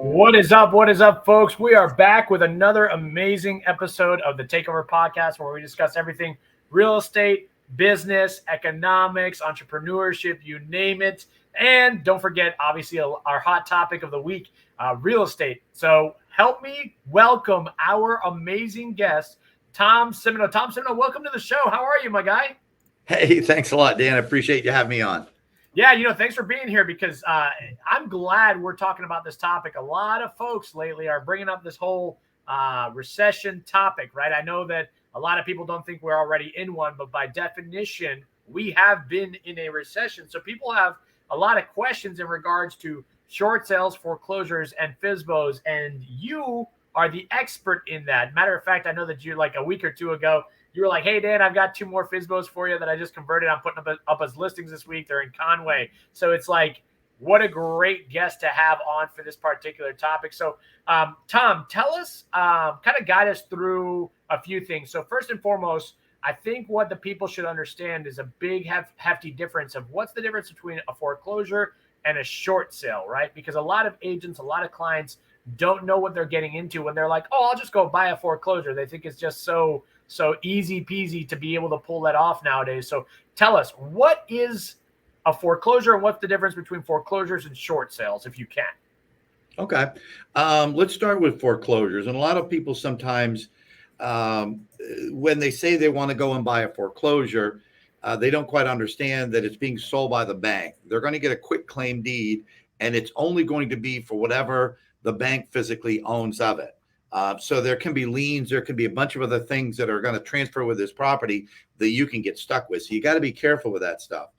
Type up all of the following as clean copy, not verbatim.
What is up? What is up, folks? We are back with another amazing episode of the Takeover Podcast where we discuss everything real estate, business, economics, entrepreneurship, you name it. And don't forget, obviously, our hot topic of the week, real estate. So help me welcome our amazing guest, Tom Simoneau. Tom Simoneau, welcome to the show. How are you, my guy? Hey, thanks a lot, Dan. I appreciate you having me on. Yeah, thanks for being here because I'm glad we're talking about this topic. A lot of folks lately are bringing up this whole recession topic, right? I know that a lot of people don't think we're already in one, but by definition, we have been in a recession. So people have a lot of questions in regards to short sales, foreclosures, and FSBOs, and you are the expert in that. Matter of fact, I know that you, like a week or two ago, you were like, hey, Dan, I've got 2 more FSBOs for you that I just converted. I'm putting up as listings this week. They're in Conway. So it's like, what a great guest to have on for this particular topic. So, Tom, tell us, kind of guide us through a few things. So first and foremost, I think what the people should understand is a big, hefty difference of what's the difference between a foreclosure and a short sale, right? Because a lot of agents, a lot of clients don't know what they're getting into when they're like, oh, I'll just go buy a foreclosure. They think it's just so easy peasy to be able to pull that off nowadays. So tell us, what is a foreclosure and what's the difference between foreclosures and short sales, if you can? Okay. Let's start with foreclosures. And a lot of people sometimes, when they say they want to go and buy a foreclosure, they don't quite understand that it's being sold by the bank. They're going to get a quick claim deed, and it's only going to be for whatever the bank physically owns of it. So there can be liens, there can be a bunch of other things that are going to transfer with this property that you can get stuck with. So you got to be careful with that stuff.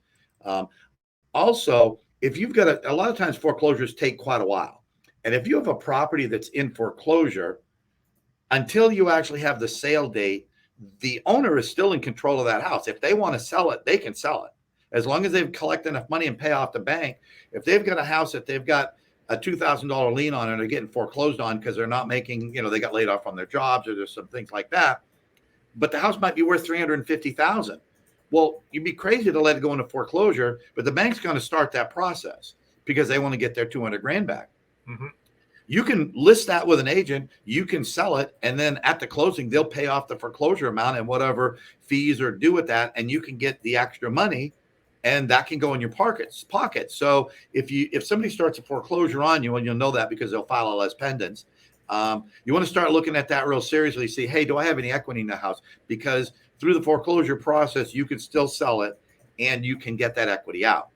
Also, if you've got a lot of times foreclosures take quite a while. And if you have a property that's in foreclosure, until you actually have the sale date, the owner is still in control of that house. If they want to sell it, they can sell it. As long as they've collected enough money and pay off the bank. If they've got a house that they've got a $2,000 lien on and they're getting foreclosed on because they're not making, they got laid off on their jobs or there's some things like that, but the house might be worth $350,000. Well, you'd be crazy to let it go into foreclosure, but the bank's going to start that process because they want to get their $200,000 back. Mm-hmm. You can list that with an agent, you can sell it, and then at the closing, they'll pay off the foreclosure amount and whatever fees are due with that, and you can get the extra money. And that can go in your pocket. So if somebody starts a foreclosure on you, and you'll know that because they'll file a les pendens, you want to start looking at that real seriously. See, hey, do I have any equity in the house? Because through the foreclosure process, you can still sell it and you can get that equity out.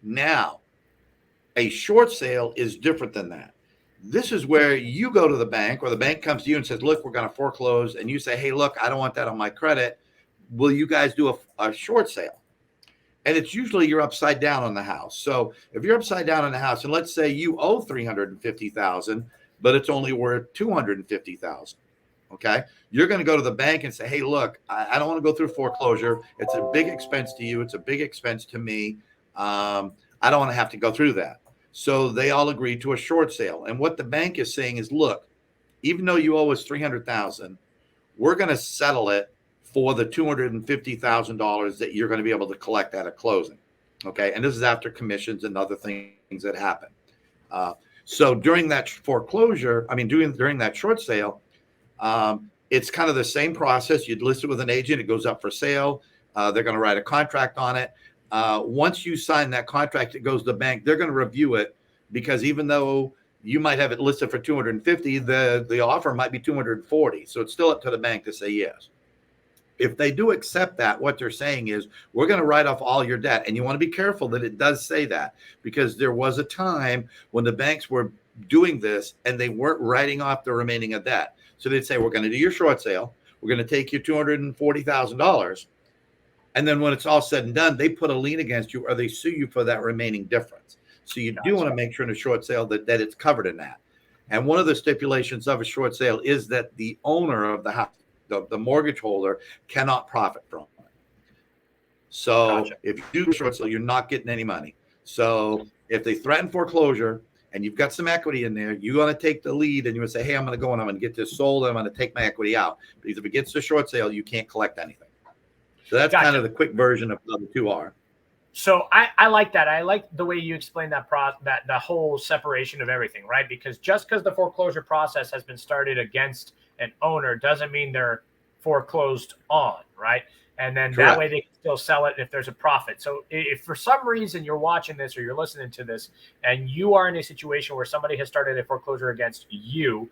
Now, a short sale is different than that. This is where you go to the bank or the bank comes to you and says, look, we're going to foreclose. And you say, hey, look, I don't want that on my credit. Will you guys do a short sale? And it's usually you're upside down on the house. So if you're upside down on the house, and let's say you owe $350,000, but it's only worth $250,000. Okay. You're going to go to the bank and say, hey, look, I don't want to go through foreclosure. It's a big expense to you. It's a big expense to me. I don't want to have to go through that. So they all agree to a short sale. And what the bank is saying is, look, even though you owe us $300,000, we're going to settle it for the $250,000 that you're going to be able to collect at a closing. Okay. And this is after commissions and other things that happen. So during that foreclosure, during that short sale, it's kind of the same process. You'd list it with an agent. It goes up for sale. They're going to write a contract on it. Once you sign that contract, it goes to the bank. They're going to review it because even though you might have it listed for 250, the offer might be 240. So it's still up to the bank to say yes. If they do accept that, what they're saying is, we're going to write off all your debt. And you want to be careful that it does say that, because there was a time when the banks were doing this and they weren't writing off the remaining of debt. So they'd say, we're going to do your short sale. We're going to take you $240,000. And then when it's all said and done, they put a lien against you or they sue you for that remaining difference. So you do want to make sure in a short sale that it's covered in that. And one of the stipulations of a short sale is that the owner of the house, the mortgage holder, cannot profit from it. So if you do a short sale, you're not getting any money. So if they threaten foreclosure and you've got some equity in there, you're going to take the lead and you would say, hey, I'm going to go and I'm going to get this sold and I'm going to take my equity out. Because if it gets to short sale, you can't collect anything. So that's kind of the quick version of what the two are. So I like that. I like the way you explain that that the whole separation of everything, right? Because just because the foreclosure process has been started against an owner doesn't mean they're foreclosed on, right? And then that way Correct. they can still sell it if there's a profit. So if for some reason you're watching this or you're listening to this and you are in a situation where somebody has started a foreclosure against you,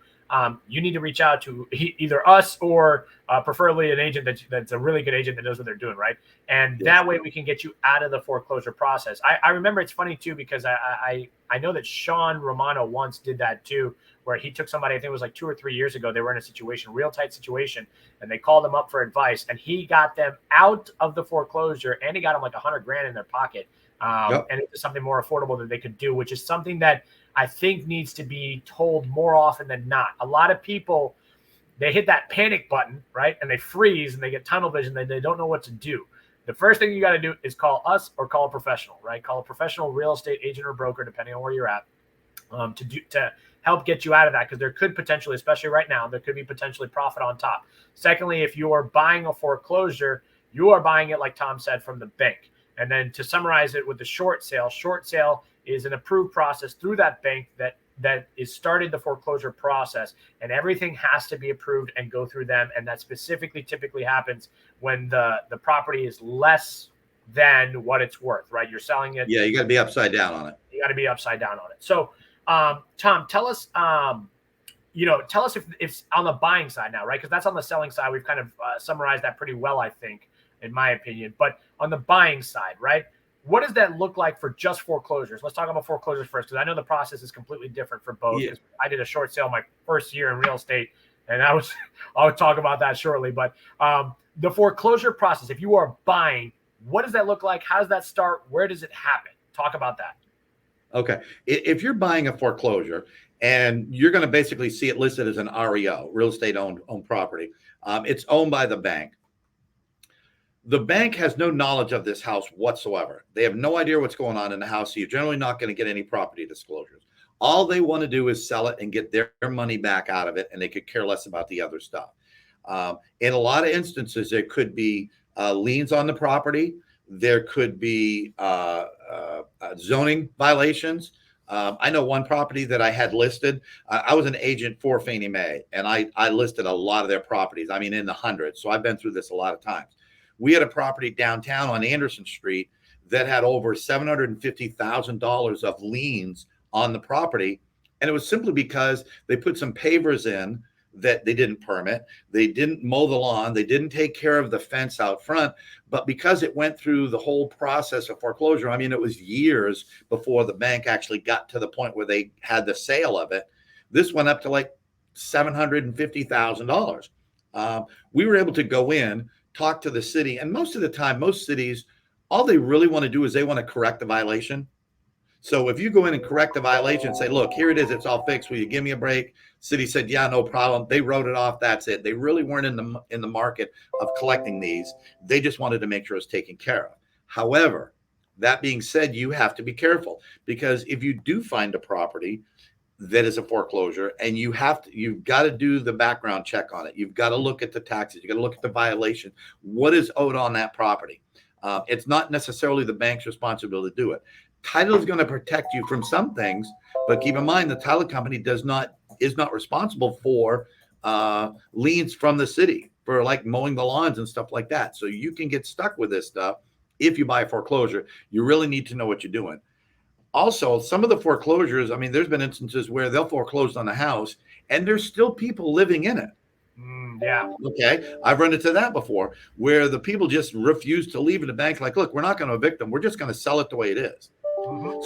you need to reach out to either us or preferably an agent that's a really good agent that knows what they're doing, right? And Yes. that way we can get you out of the foreclosure process. I remember, it's funny too, because I know that Sean Romano once did that too, where he took somebody, I think it was like 2 or 3 years ago, they were in a situation, real tight situation, and they called him up for advice, and he got them out of the foreclosure, and he got them like 100 grand in their pocket. Yep. And it was something more affordable that they could do, which is something that I think needs to be told more often than not. A lot of people, they hit that panic button, right? And they freeze and they get tunnel vision. They don't know what to do. The first thing you got to do is call us or call a professional, right? Call a professional real estate agent or broker, depending on where you're at, to help get you out of that, because there could potentially, especially right now, there could be potentially profit on top. Secondly, if you are buying a foreclosure, you are buying it, like Tom said, from the bank. And then to summarize it with the short sale is an approved process through that bank that is started the foreclosure process, and everything has to be approved and go through them. And that specifically typically happens when the property is less than what it's worth, right? You're selling it. Yeah, you got to be upside down on it. You got to be upside down on it. So, Tom, tell us, tell us if on the buying side now, right? Because that's on the selling side. We've kind of summarized that pretty well, I think, in my opinion. But on the buying side, right? What does that look like for just foreclosures? Let's talk about foreclosures first, because I know the process is completely different for both. Yeah. I did a short sale my first year in real estate, and I'll talk about that shortly. But the foreclosure process, if you are buying, what does that look like? How does that start? Where does it happen? Talk about that. Okay. If you're buying a foreclosure and you're going to basically see it listed as an REO, real estate owned property, it's owned by the bank. The bank has no knowledge of this house whatsoever. They have no idea what's going on in the house. So you're generally not going to get any property disclosures. All they want to do is sell it and get their money back out of it, and they could care less about the other stuff. In a lot of instances, there could be liens on the property. There could be zoning violations. I know one property that I had listed. I was an agent for Fannie Mae, and I listed a lot of their properties. I mean, in the hundreds. So I've been through this a lot of times. We had a property downtown on Anderson Street that had over $750,000 of liens on the property. And it was simply because they put some pavers in that they didn't permit. They didn't mow the lawn. They didn't take care of the fence out front. But because it went through the whole process of foreclosure, I mean, it was years before the bank actually got to the point where they had the sale of it. This went up to like $750,000. We were able to go in, talk to the city. And most of the time, most cities, all they really want to do is they want to correct the violation. So if you go in and correct the violation and say, look, here it is, it's all fixed. Will you give me a break? City said, yeah, no problem. They wrote it off. That's it. They really weren't in the market of collecting these. They just wanted to make sure it's taken care of. However, that being said, you have to be careful, because if you do find a property that is a foreclosure, and you've got to do the background check on it. You've got to look at the taxes. You got to look at the violation. What is owed on that property? It's not necessarily the bank's responsibility to do it. Title is going to protect you from some things, but keep in mind the title company is not responsible for liens from the city for like mowing the lawns and stuff like that. So you can get stuck with this stuff if you buy a foreclosure. You really need to know what you're doing. Also, some of the foreclosures, I mean, there's been instances where they'll foreclose on a house and there's still people living in it. Yeah. Okay. I've run into that before, where the people just refuse to leave in the bank. Like, look, we're not going to evict them. We're just going to sell it the way it is.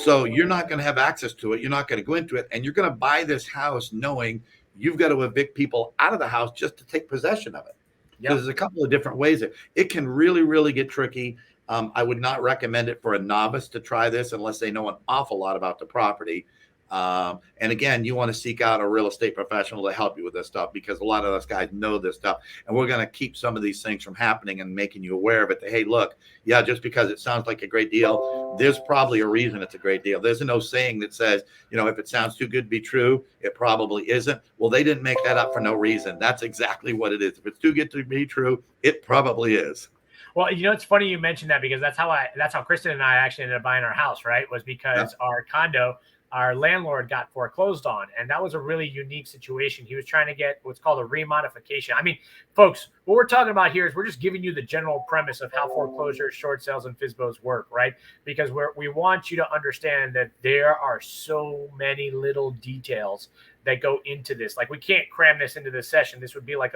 So you're not going to have access to it. You're not going to go into it. And you're going to buy this house knowing you've got to evict people out of the house just to take possession of it. Yep. There's a couple of different ways. It can really, really get tricky. I would not recommend it for a novice to try this unless they know an awful lot about the property. And again, you want to seek out a real estate professional to help you with this stuff, because a lot of us guys know this stuff, and we're going to keep some of these things from happening and making you aware of it. That, hey, look, yeah, just because it sounds like a great deal, there's probably a reason it's a great deal. There's no saying that says, if it sounds too good to be true, it probably isn't. Well, they didn't make that up for no reason. That's exactly what it is. If it's too good to be true, it probably is. Well, it's funny you mentioned that because that's how Kristen and I actually ended up buying our house, right? Was because our condo, our landlord got foreclosed on. And that was a really unique situation. He was trying to get what's called a remodification. I mean, folks, what we're talking about here is we're just giving you the general premise of how foreclosures, short sales, and FSBOs work, right? Because we want you to understand that there are so many little details that go into this. Like, we can't cram this into this session. This would be like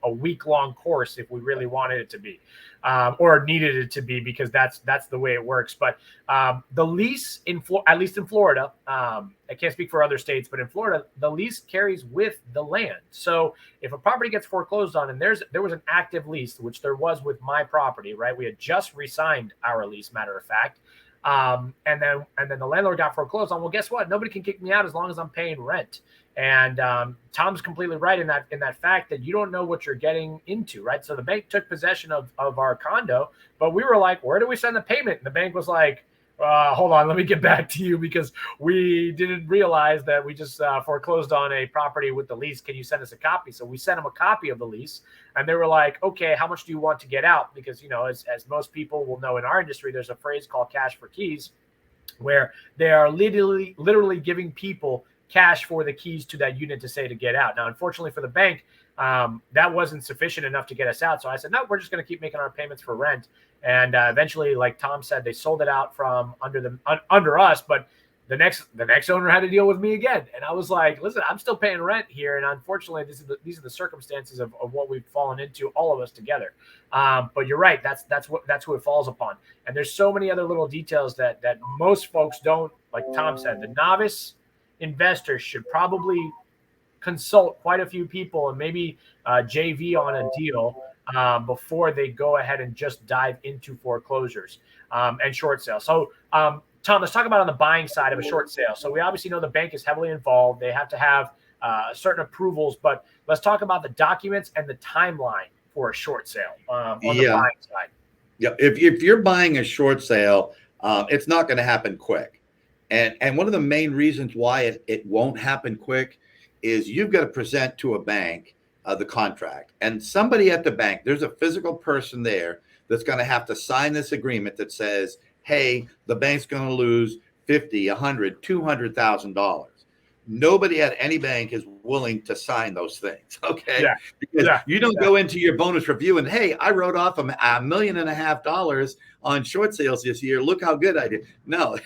a week-long course if we really wanted it to be, or needed it to be, because that's the way it works. But the lease at least in Florida, I can't speak for other states, but in Florida, the lease carries with the land. So if a property gets foreclosed on, and there was an active lease, which there was with my property, right? We had just re-signed our lease, matter of fact. And then the landlord got foreclosed on. Well, guess what? Nobody can kick me out as long as I'm paying rent. And Tom's completely right in that fact that you don't know what you're getting into, right? So the bank took possession of our condo, but we were like, where do we send the payment? And the bank was like, hold on, let me get back to you, because we didn't realize that we just foreclosed on a property with the lease. Can you send us a copy? So we sent them a copy of the lease, and they were like, okay, how much do you want to get out? Because, as most people will know in our industry, there's a phrase called cash for keys, where they are literally giving people cash for the keys to that unit to say to get out. Now, unfortunately for the bank, that wasn't sufficient enough to get us out. So I said, no, we're just going to keep making our payments for rent. And eventually, like Tom said, they sold it out from under us. But the next owner had to deal with me again. And I was like, listen, I'm still paying rent here. And unfortunately, these are the circumstances of what we've fallen into, all of us together. But you're right. That's who it falls upon. And there's so many other little details that most folks don't, like Tom said, the novice investors should probably consult quite a few people and maybe JV on a deal before they go ahead and just dive into foreclosures and short sales. So, Tom, let's talk about on the buying side of a short sale. So we obviously know the bank is heavily involved. They have to have certain approvals, but let's talk about the documents and the timeline for a short sale on the buying side. Yeah, if you're buying a short sale, it's not going to happen quick. And one of the main reasons why it won't happen quick is you've got to present to a bank the contract. And somebody at the bank, there's a physical person there that's going to have to sign this agreement that says, hey, the bank's going to lose $50, $100, $200,000. Nobody at any bank is willing to sign those things, okay? Yeah. Because you don't go into your bonus review and, hey, I wrote off $1.5 million on short sales this year. Look how good I did. No,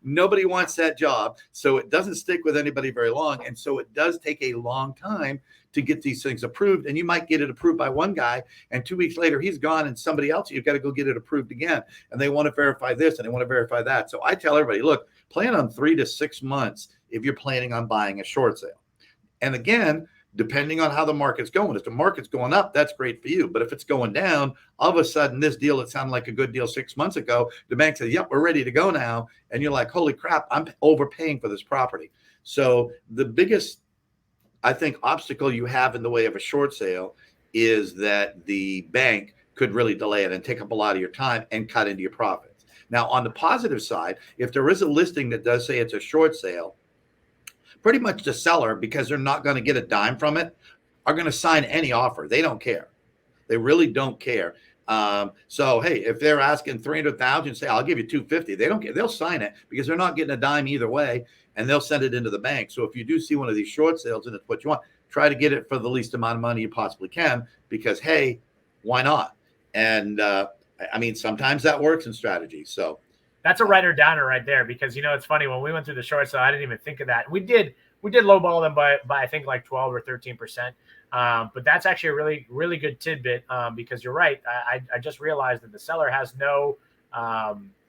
nobody wants that job. So it doesn't stick with anybody very long. And so it does take a long time to get these things approved. And you might get it approved by one guy, and 2 weeks later, he's gone, and somebody else, you've got to go get it approved again. And they want to verify this and they want to verify that. So I tell everybody, look, plan on 3 to 6 months if you're planning on buying a short sale. And again, depending on how the market's going, if the market's going up, that's great for you. But if it's going down, all of a sudden, this deal that sounded like a good deal 6 months ago, the bank says, yep, we're ready to go now. And you're like, holy crap, I'm overpaying for this property. So the biggest, I think, obstacle you have in the way of a short sale is that the bank could really delay it and take up a lot of your time and cut into your profits. Now, on the positive side, if there is a listing that does say it's a short sale, pretty much the seller, because they're not going to get a dime from it, are going to sign any offer. They don't care. They really don't care. So, hey, if they're asking $300,000, say, I'll give you $250,000. They don't care. They'll sign it because they're not getting a dime either way, and they'll send it into the bank. So if you do see one of these short sales and it's what you want, try to get it for the least amount of money you possibly can, because, hey, why not? And I mean, sometimes that works in strategy. So that's a writer downer right there, because it's funny, when we went through the short sale, I didn't even think of that. We did lowball them by I think like 12 or 13%. But that's actually a really, really good tidbit, because you're right. I just realized that the seller has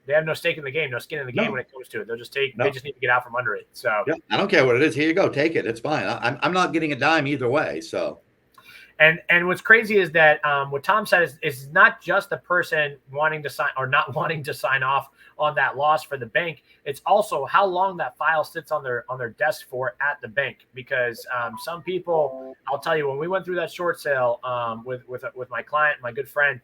they have no stake in the game, no skin in the game when it comes to it. They'll just they just need to get out from under it. So yeah, I don't care what it is. Here you go, take it. It's fine. I'm not getting a dime either way. So. And what's crazy is that what Tom said is not just the person wanting to sign or not wanting to sign off on that loss for the bank. It's also how long that file sits on their desk for at the bank. Because some people, I'll tell you, when we went through that short sale with my client, my good friend,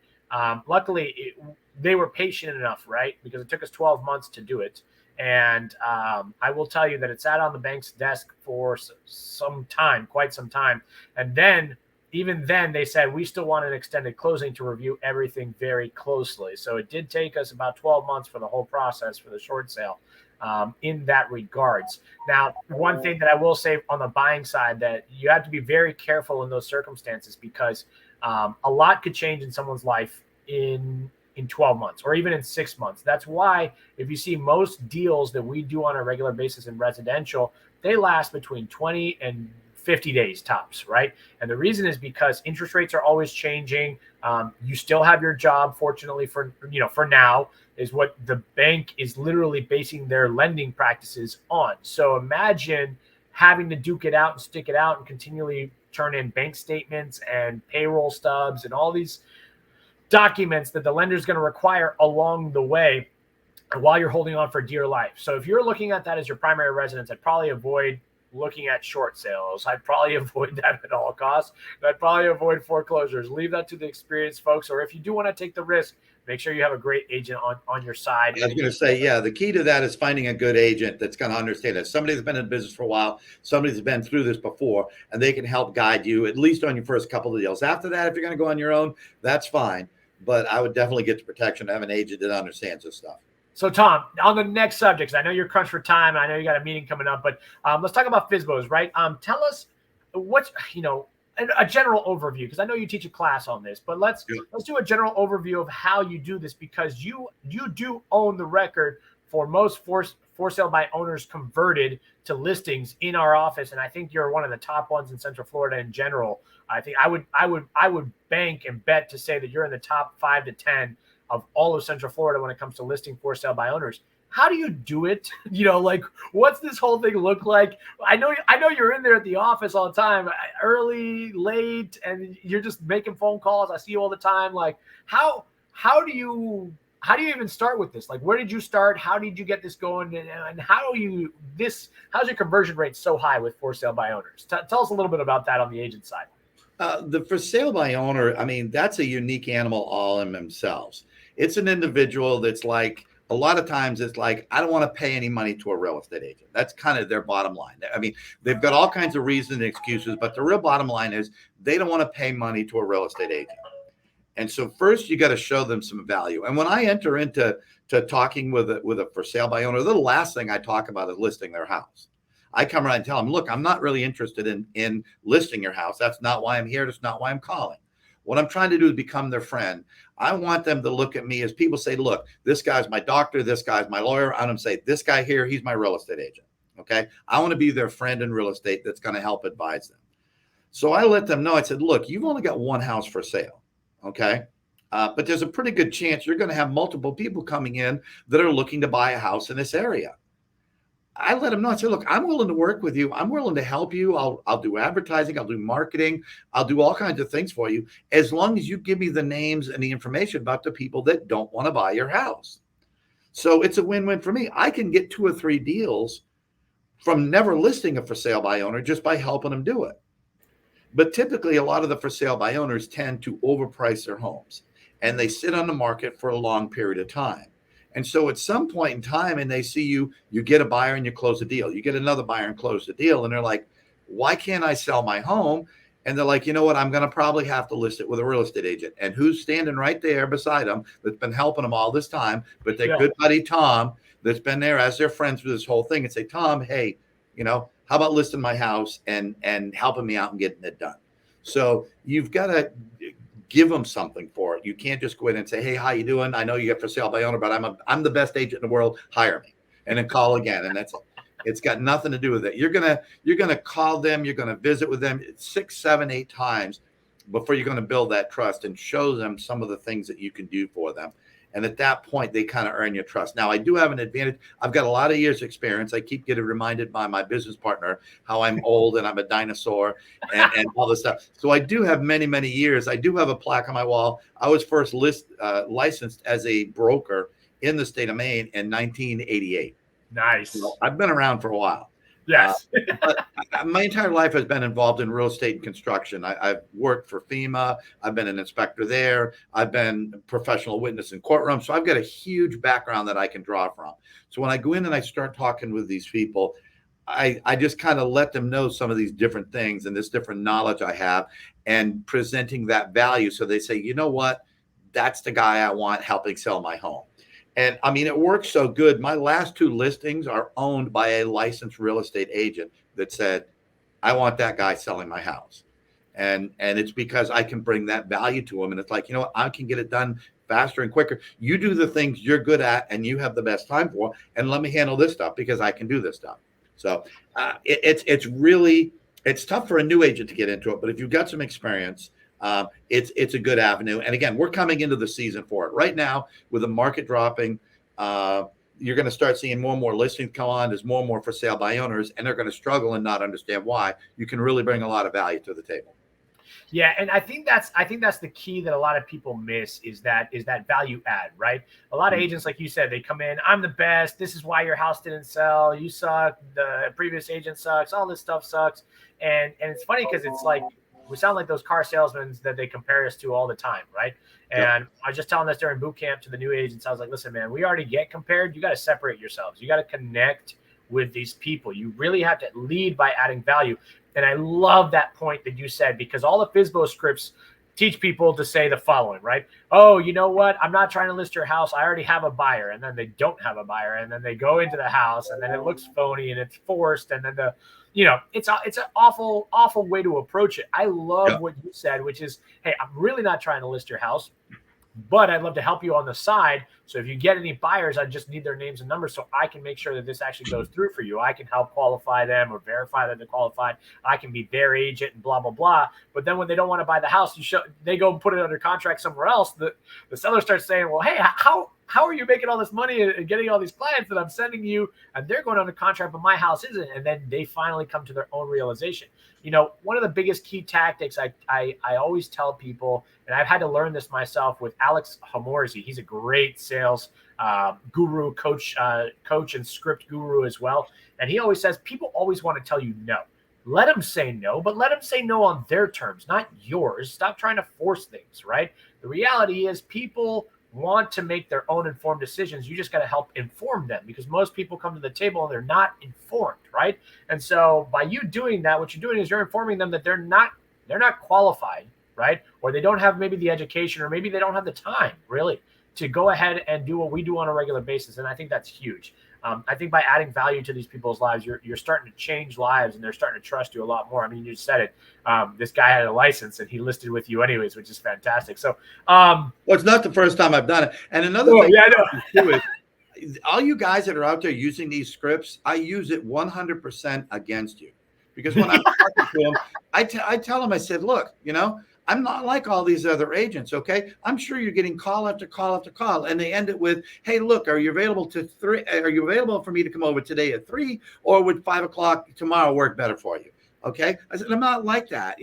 luckily they were patient enough, right? Because it took us 12 months to do it. And I will tell you that it sat on the bank's desk for some time, quite some time. And then even then they said we still want an extended closing to review everything very closely. So it did take us about 12 months for the whole process for the short sale in that regards. Now, one thing that I will say on the buying side, that you have to be very careful in those circumstances, because a lot could change in someone's life in 12 months or even in 6 months. That's why if you see most deals that we do on a regular basis in residential, they last between 20 and 50 days tops, right? And the reason is because interest rates are always changing. You still have your job, fortunately, for now, is what the bank is literally basing their lending practices on. So imagine having to duke it out and stick it out and continually turn in bank statements and payroll stubs and all these documents that the lender is going to require along the way while you're holding on for dear life. So if you're looking at that as your primary residence, I'd probably avoid looking at short sales. I'd probably avoid that at all costs. I'd probably avoid foreclosures. Leave that to the experienced folks. Or if you do want to take the risk, make sure you have a great agent on your side. I was going to say, yeah, the key to that is finding a good agent that's going to understand it. Somebody that's been in business for a while, somebody that's been through this before, and they can help guide you at least on your first couple of deals. After that, if you're going to go on your own, that's fine. But I would definitely get the protection to have an agent that understands this stuff. So, Tom, on the next subject, I know you're crunched for time. I know you got a meeting coming up, but let's talk about FSBOs, right? Tell us what's, a general overview, because I know you teach a class on this, but let's do a general overview of how you do this, because you do own the record for most for sale by owners converted to listings in our office, and I think you're one of the top ones in Central Florida in general. I think I would bank and bet to say that you're in the top 5 to 10 of all of Central Florida when it comes to listing for sale by owners. How do you do it? What's this whole thing look like? I know you're in there at the office all the time, early, late, and you're just making phone calls. I see you all the time. Like, how do you even start with this? Like, where did you start? How did you get this going? And how's your conversion rate so high with for sale by owners? Tell us a little bit about that on the agent side. The for sale by owner, I mean, that's a unique animal all in themselves. It's an individual that's like, a lot of times it's like, I don't want to pay any money to a real estate agent. That's kind of their bottom line. I mean, they've got all kinds of reasons and excuses, but the real bottom line is they don't want to pay money to a real estate agent. And so first you got to show them some value. And when I enter into talking with a for sale by owner, the last thing I talk about is listing their house. I come around and tell them, look, I'm not really interested in listing your house. That's not why I'm here. That's not why I'm calling. What I'm trying to do is become their friend. I want them to look at me as people say, look, this guy's my doctor. This guy's my lawyer. I want them to say, this guy here, he's my real estate agent. Okay. I want to be their friend in real estate that's going to help advise them. So I let them know, I said, look, you've only got one house for sale. Okay. But there's a pretty good chance you're going to have multiple people coming in that are looking to buy a house in this area. I let them know. I said, look, I'm willing to work with you. I'm willing to help you. I'll do advertising. I'll do marketing. I'll do all kinds of things for you, as long as you give me the names and the information about the people that don't want to buy your house. So it's a win-win for me. I can get 2 or 3 deals from never listing a for sale by owner just by helping them do it. But typically, a lot of the for sale by owners tend to overprice their homes, and they sit on the market for a long period of time. And so at some point in time, and they see you get a buyer and you close a deal. You get another buyer and close the deal. And they're like, why can't I sell my home? And they're like, you know what? I'm going to probably have to list it with a real estate agent. And who's standing right there beside them that's been helping them all this time? But their good buddy, Tom, that's been there as their friend through this whole thing, and say, Tom, hey, how about listing my house and helping me out and getting it done? So you've got to give them something for it. You can't just go in and say, hey, how you doing? I know you get for sale by owner, but I'm the best agent in the world. Hire me. And then call again. And that's it. It's got nothing to do with it. You're gonna call them, you're gonna visit with them 6, 7, 8 times before you're gonna build that trust and show them some of the things that you can do for them. And at that point, they kind of earn your trust. Now, I do have an advantage. I've got a lot of years experience. I keep getting reminded by my business partner how I'm old and I'm a dinosaur and all this stuff. So I do have many, many years. I do have a plaque on my wall. I was first licensed as a broker in the state of Maine in 1988. Nice. So I've been around for a while. Yes. But my entire life has been involved in real estate and construction. I've worked for FEMA. I've been an inspector there. I've been a professional witness in courtrooms. So I've got a huge background that I can draw from. So when I go in and I start talking with these people, I just kind of let them know some of these different things and this different knowledge I have, and presenting that value. So they say, you know what, that's the guy I want helping sell my home. And I mean, it works so good. My last 2 listings are owned by a licensed real estate agent that said, I want that guy selling my house. And it's because I can bring that value to them. And it's like, you know what, I can get it done faster and quicker. You do the things you're good at and you have the best time for, and let me handle this stuff because I can do this stuff. So it's really, it's tough for a new agent to get into it, but if you've got some experience, it's a good avenue. And again, we're coming into the season for it right now with the market dropping. You're going to start seeing more and more listings come on. There's more and more for sale by owners, and they're going to struggle and not understand why. You can really bring a lot of value to the table. Yeah, and I think that's the key that a lot of people miss is that value add, right? A lot of agents, like you said, they come in, I'm the best. This is why your house didn't sell. You suck. The previous agent sucks. All this stuff sucks. And it's funny because it's like we sound like those car salesmen that they compare us to all the time, right? And yep. I was just telling this during boot camp to the new agents. I was like, listen, man, we already get compared. You got to separate yourselves. You got to connect with these people. You really have to lead by adding value. And I love that point that you said, because all the FSBO scripts teach people to say the following, right? Oh, you know what? I'm not trying to list your house. I already have a buyer. And then they don't have a buyer. And then they go into the house and then it looks phony and it's forced. And then it's an awful, awful way to approach it. I love what you said, which is, hey, I'm really not trying to list your house, but I'd love to help you on the side. So if you get any buyers, I just need their names and numbers so I can make sure that this actually goes through for you. I can help qualify them or verify that they're qualified. I can be their agent and blah, blah, blah. But then when they don't want to buy the house, they go and put it under contract somewhere else. The seller starts saying, well, hey, how are you making all this money and getting all these clients that I'm sending you? And they're going under contract, but my house isn't. And then they finally come to their own realization. One of the biggest key tactics I always tell people, and I've had to learn this myself with Alex Hamorzi. He's a great sales guru, coach and script guru as well. And he always says, people always want to tell you no. Let them say no, but let them say no on their terms, not yours. Stop trying to force things, right? The reality is people want to make their own informed decisions. You just got to help inform them, because most people come to the table and they're not informed, right? And so by you doing that, what you're doing is you're informing them that they're not qualified, right? Or they don't have maybe the education, or maybe they don't have the time really to go ahead and do what we do on a regular basis. And I think that's huge. I think by adding value to these people's lives, you're starting to change lives, and they're starting to trust you a lot more. I mean, you said it. This guy had a license and he listed with you anyways, which is fantastic. So, well, it's not the first time I've done it. And another thing too is, all you guys that are out there using these scripts, I use it 100% against you, because when I'm talking to them, I tell them, I said, look, I'm not like all these other agents, okay? I'm sure you're getting call after call after call, and they end it with, hey, look, are you available to 3? Are you available for me to come over today at 3, or would 5 o'clock tomorrow work better for you? Okay. I said, I'm not like that.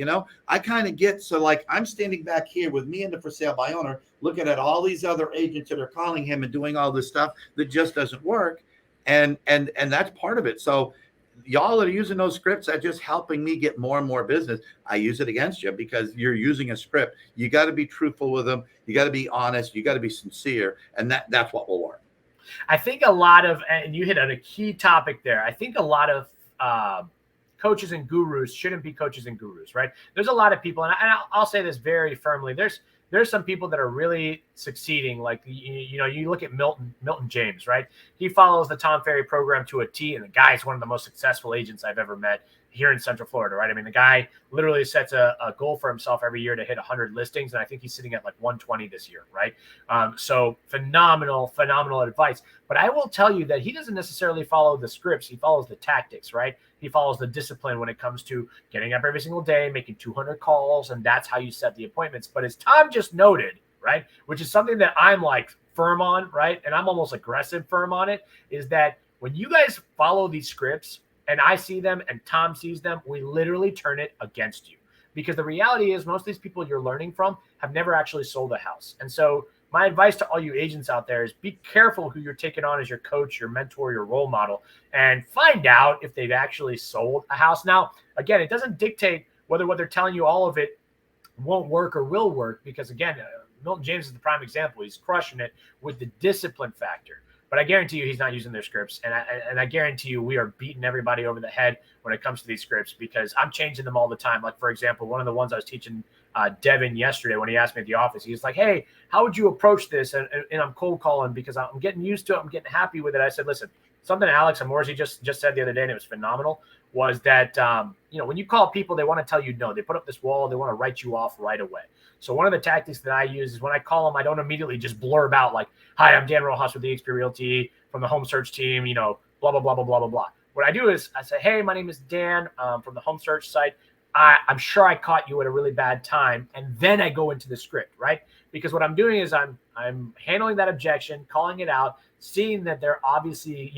I kind of get, so like I'm standing back here with me and the for sale by owner, looking at all these other agents that are calling him and doing all this stuff that just doesn't work. And that's part of it. So y'all that are using those scripts, are just helping me get more and more business. I use it against you because you're using a script. You got to be truthful with them. You got to be honest. You got to be sincere. And that's what will work. I think a lot of, and you hit on a key topic there. I think a lot of coaches and gurus shouldn't be coaches and gurus, right? There's a lot of people, and I'll say this very firmly. There's some people that are really succeeding. Like, you look at Milton James, right? He follows the Tom Ferry program to a T, and the guy is one of the most successful agents I've ever met here in Central Florida, right? I mean, the guy literally sets a goal for himself every year to hit 100 listings, and I think he's sitting at like 120 this year, right? So phenomenal advice. But I will tell you that he doesn't necessarily follow the scripts. He follows the tactics, right? He follows the discipline when it comes to getting up every single day, making 200 calls, and that's how you set the appointments. But as Tom just noted, right, which is something that I'm like firm on, right, and I'm almost aggressive firm on it, is that when you guys follow these scripts and I see them and Tom sees them, we literally turn it against you. Because the reality is most of these people you're learning from have never actually sold a house. And so my advice to all you agents out there is be careful who you're taking on as your coach, your mentor, your role model, and find out if they've actually sold a house. Now, again, it doesn't dictate whether what they're telling you, all of it won't work or will work, because again, Milton James is the prime example. He's crushing it with the discipline factor. but I guarantee you he's not using their scripts. And I guarantee you we are beating everybody over the head when it comes to these scripts because I'm changing them all the time. Like, for example, one of the ones I was teaching Devin yesterday when he asked me at the office, he was like, hey, how would you approach this? And I'm cold calling because I'm getting used to it. I'm getting happy with it. I said, listen, something Alex Amorzi just said the other day, and it was phenomenal, was that, when you call people, they want to tell you no. They put up this wall. They want to write you off right away. So one of the tactics that I use is when I call them, I don't immediately just blurb out like, hi, I'm Dan Rojas with eXp Realty from the home search team, blah, blah, blah, blah, blah, blah, blah. What I do is I say, hey, my name is Dan from the home search site. I'm sure I caught you at a really bad time. And then I go into the script, right? Because what I'm doing is I'm handling that objection, calling it out, seeing that they're obviously,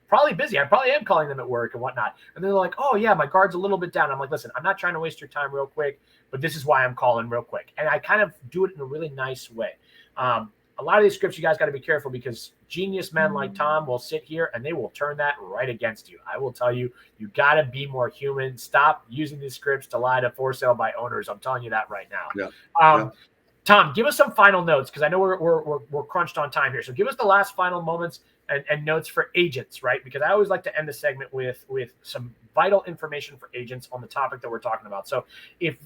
probably busy. I probably am calling them at work and whatnot. And they're like, oh yeah, my guard's a little bit down. I'm like, listen, I'm not trying to waste your time real quick, but this is why I'm calling real quick. And I kind of do it in a really nice way. A lot of these scripts, you guys got to be careful because genius men like Tom will sit here and they will turn that right against you. I will tell you, you got to be more human. Stop using these scripts to lie to for sale by owners. I'm telling you that right now. Yeah. Tom, give us some final notes because I know we're crunched on time here. So give us the last final moments and notes for agents, right? Because I always like to end the segment with some vital information for agents on the topic that we're talking about. So if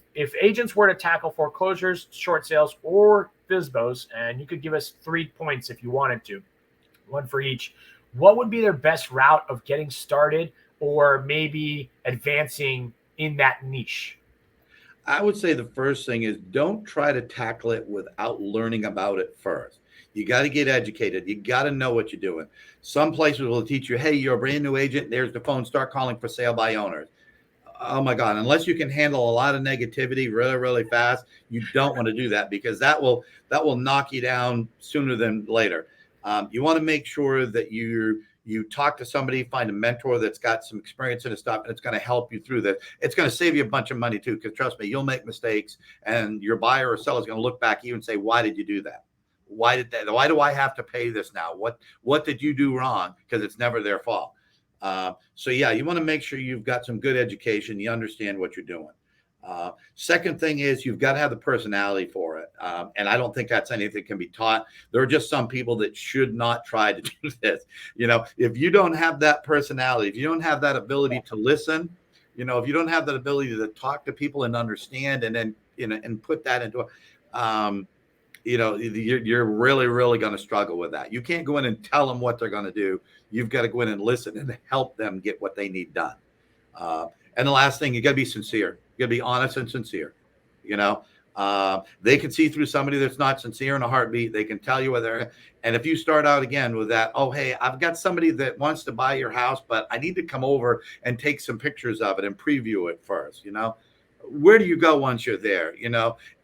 agents were to tackle foreclosures, short sales, or FSBOs, and you could give us 3 points if you wanted to, one for each, what would be their best route of getting started or maybe advancing in that niche? I would say the first thing is don't try to tackle it without learning about it first. You got to get educated. You got to know what you're doing. Some places will teach you, hey, you're a brand new agent. There's the phone. Start calling for sale by owners. Oh my God. Unless you can handle a lot of negativity really, really fast, you don't want to do that because that will knock you down sooner than later. You want to make sure that you talk to somebody, find a mentor that's got some experience in the stuff, and it's going to help you through this. It's going to save you a bunch of money too, because trust me, you'll make mistakes, and your buyer or seller is going to look back at you and say, "Why did you do that? Why do I have to pay this now? What did you do wrong?" Because it's never their fault. So yeah, you want to make sure you've got some good education. You understand what you're doing. Second thing is you've got to have the personality for it. And I don't think that's anything that can be taught. There are just some people that should not try to do this. If you don't have that personality, if you don't have that ability to listen, if you don't have that ability to talk to people and understand and then, and put that into you're really, really going to struggle with that. You can't go in and tell them what they're going to do. You've got to go in and listen and help them get what they need done. And the last thing, you got to be sincere. You got to be honest and sincere. They can see through somebody that's not sincere in a heartbeat. They can tell you whether, and if you start out again with that, oh, hey, I've got somebody that wants to buy your house, but I need to come over and take some pictures of it and preview it first, where do you go once you're there,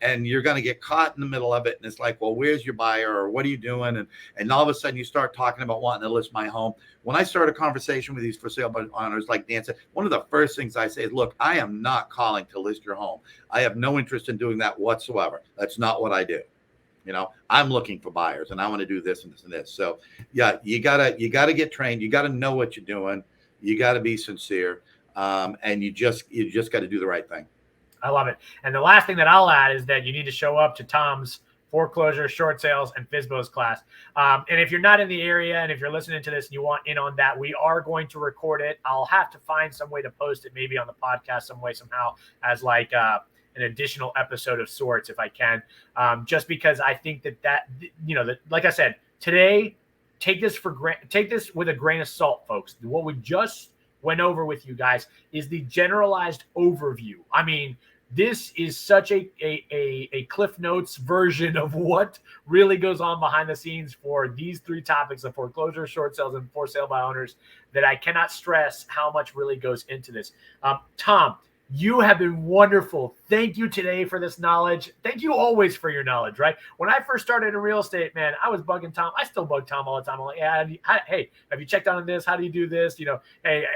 and you're going to get caught in the middle of it. And it's like, well, where's your buyer or what are you doing? And all of a sudden you start talking about wanting to list my home. When I start a conversation with these for sale by owners, like Dan said, one of the first things I say is, look, I am not calling to list your home. I have no interest in doing that whatsoever. That's not what I do. I'm looking for buyers and I want to do this and this and this. So yeah, you gotta get trained. You got to know what you're doing. You got to be sincere. And you just got to do the right thing. I love it. And the last thing that I'll add is that you need to show up to Tom's foreclosure, short sales, and FSBOs class. And if you're not in the area and if you're listening to this and you want in on that, we are going to record it. I'll have to find some way to post it maybe on the podcast some way, somehow, as like an additional episode of sorts if I can. Just because I think that like I said, today, take this with a grain of salt, folks. What we just went over with you guys is the generalized overview. I mean, this is such a Cliff Notes version of what really goes on behind the scenes for these 3 topics of foreclosure, short sales, and for sale by owners that I cannot stress how much really goes into this. Tom, you have been wonderful. Thank you today for this knowledge. Thank you always for your knowledge, right? When I first started in real estate, man, I was bugging Tom. I still bug Tom all the time. I'm like, yeah, hey, have you checked on this? How do you do this? Hey,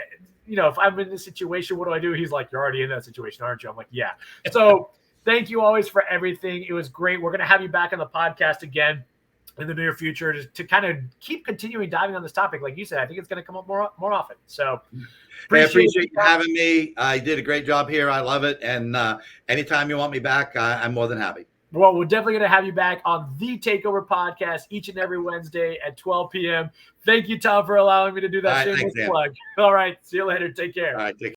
if I'm in this situation, what do I do? He's like, you're already in that situation, aren't you? I'm like, yeah. So thank you always for everything. It was great. We're going to have you back on the podcast again in the near future to kind of keep continuing diving on this topic. Like you said, I think it's going to come up more often. So I appreciate you having me. You did a great job here. I love it. And anytime you want me back, I'm more than happy. Well, we're definitely going to have you back on the Takeover podcast each and every Wednesday at 12 p.m. Thank you, Tom, for allowing me to do that shameless plug. All right. See you later. Take care. All right. Take care.